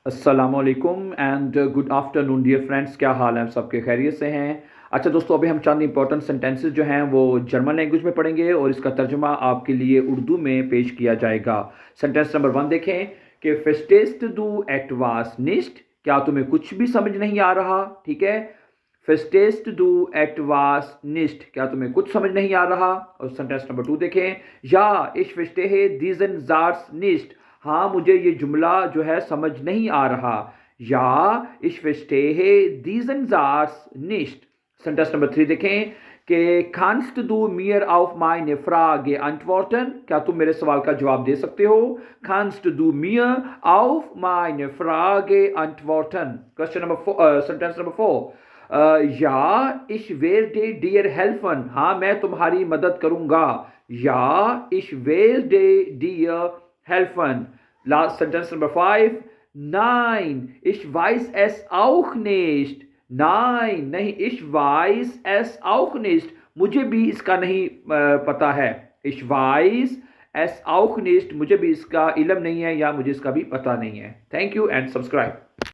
अस्सलामुअलैकुम and good afternoon dear friends. क्या हाल है? सबके खैरियत से हैं? अच्छा दोस्तों, अभी हम चंद इंपॉर्टेंट सेंटेंसेस जो हैं वो जर्मन लैंग्वेज में पढ़ेंगे और इसका तर्जुमा आपके लिए उर्दू में पेश किया जाएगा। सेंटेंस नंबर 1 देखें कि verstehst du etwas nicht? क्या तुम्हें कुछ भी समझ नहीं आ रहा? ठीक है, verstehst du etwas nicht? क्या तुम्हें कुछ समझ नहीं आ रहा? और सेंटेंस नंबर 2 देखें, या ich verstehe diesen Satz nicht। हाँ, मुझे ये जुमला जो है समझ नहीं आ रहा। या ich verstehe diesen Satz nicht। Sentence number 3 देखें कि kannst du mir auf meine Frage antworten? क्या तुम मेरे सवाल का जवाब दे सकते हो? kannst du mir auf meine Frage antworten? Question number sentence number 4, या ich werde dir helfen। हाँ, मैं तुम्हारी मदद करूंगा। या ich werde dir helfen। Last sentence number 5, nein ich weiß es auch nicht। nein नहीं, ich weiß es auch nicht, मुझे भी इसका नहीं पता है। ich weiß es auch nicht, मुझे भी इसका इल्म नहीं है या मुझे इसका भी पता नहीं है। Thank you and subscribe.